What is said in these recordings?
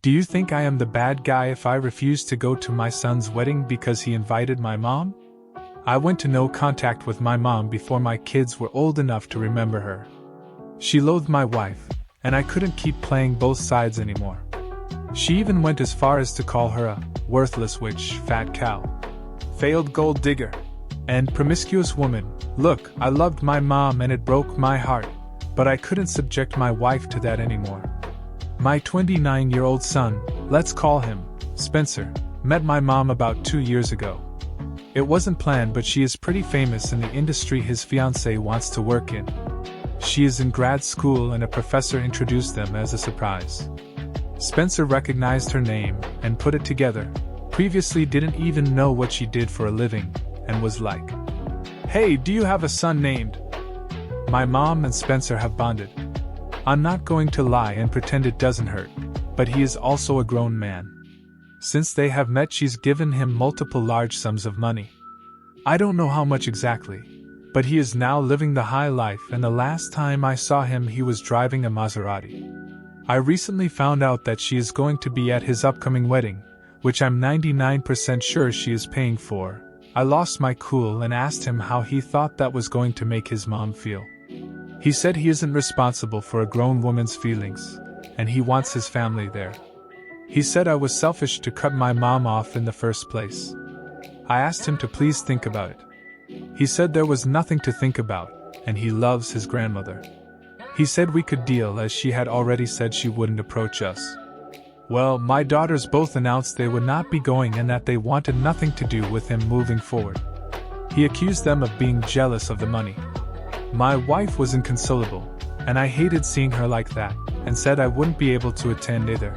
Do you think I am the bad guy if I refuse to go to my son's wedding because he invited my mom? I went to no contact with my mom before my kids were old enough to remember her. She loathed my wife, and I couldn't keep playing both sides anymore. She even went as far as to call her a worthless witch, fat cow, failed gold digger, and promiscuous woman. Look, I loved my mom and it broke my heart, but I couldn't subject my wife to that anymore. My 29-year-old son, let's call him Spencer, met my mom about 2 years ago. It wasn't planned, but she is pretty famous in the industry his fiancée wants to work in. She is in grad school and a professor introduced them as a surprise. Spencer recognized her name and put it together, previously didn't even know what she did for a living, and was like, "Hey, do you have a son named?" My mom and Spencer have bonded. I'm not going to lie and pretend it doesn't hurt, but he is also a grown man. Since they have met, she's given him multiple large sums of money. I don't know how much exactly, but he is now living the high life, and the last time I saw him he was driving a Maserati. I recently found out that she is going to be at his upcoming wedding, which I'm 99% sure she is paying for. I lost my cool and asked him how he thought that was going to make his mom feel. He said he isn't responsible for a grown woman's feelings, and he wants his family there. He said I was selfish to cut my mom off in the first place. I asked him to please think about it. He said there was nothing to think about, and he loves his grandmother. He said we could deal as she had already said she wouldn't approach us. Well, my daughters both announced they would not be going and that they wanted nothing to do with him moving forward. He accused them of being jealous of the money. My wife was inconsolable, and I hated seeing her like that, and said I wouldn't be able to attend either.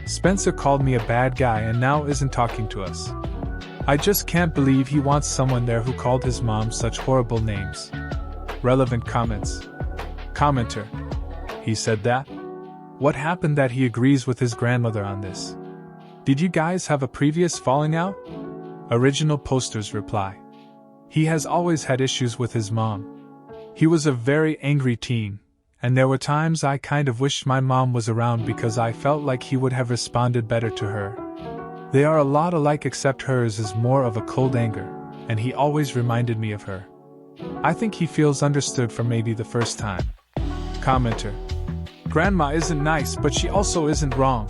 Spencer called me a bad guy and now isn't talking to us. I just can't believe he wants someone there who called his mom such horrible names. Relevant comments. Commenter. He said that? What happened that he agrees with his grandmother on this? Did you guys have a previous falling out? Original poster's reply. He has always had issues with his mom. He was a very angry teen, and there were times I kind of wished my mom was around because I felt like he would have responded better to her. They are a lot alike except hers is more of a cold anger, and he always reminded me of her. I think he feels understood for maybe the first time. Commenter. Grandma isn't nice, but she also isn't wrong.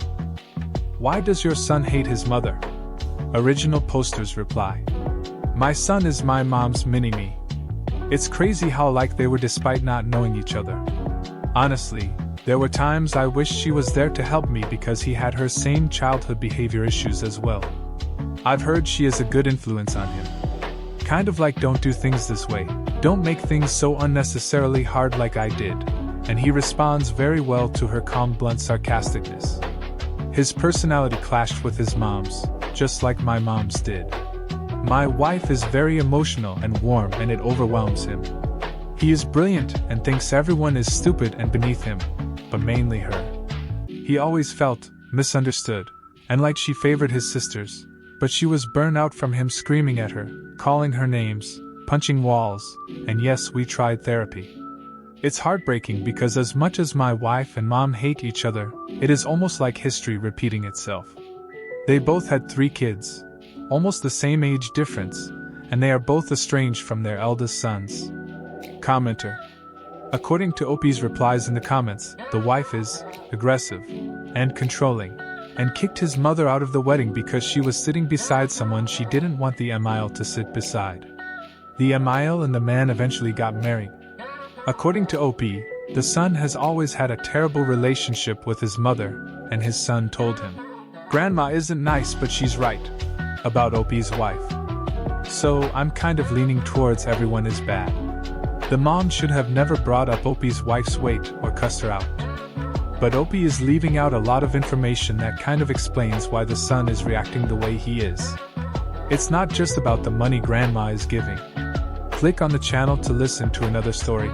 Why does your son hate his mother? Original poster's reply. My son is my mom's mini-me. It's crazy how alike they were despite not knowing each other. Honestly, there were times I wished she was there to help me because he had her same childhood behavior issues as well. I've heard she is a good influence on him. Kind of like don't do things this way, don't make things so unnecessarily hard like I did, and he responds very well to her calm blunt sarcasticness. His personality clashed with his mom's, just like my mom's did. My wife is very emotional and warm and it overwhelms him. He is brilliant and thinks everyone is stupid and beneath him, but mainly her. He always felt misunderstood, and like she favored his sisters, but she was burnt out from him screaming at her, calling her names, punching walls, and yes, we tried therapy. It's heartbreaking because as much as my wife and mom hate each other, it is almost like history repeating itself. They both had 3 kids, almost the same age difference, and they are both estranged from their eldest sons. Commenter. According to Opie's replies in the comments, the wife is aggressive and controlling, and kicked his mother out of the wedding because she was sitting beside someone she didn't want the Emile to sit beside. The Emile and the man eventually got married. According to Opie, the son has always had a terrible relationship with his mother, and his son told him, "Grandma isn't nice, but she's right," about Opie's wife. So I'm kind of leaning towards everyone is bad. The mom should have never brought up Opie's wife's weight or cussed her out. But Opie is leaving out a lot of information that kind of explains why the son is reacting the way he is. It's not just about the money grandma is giving. Click on the channel to listen to another story.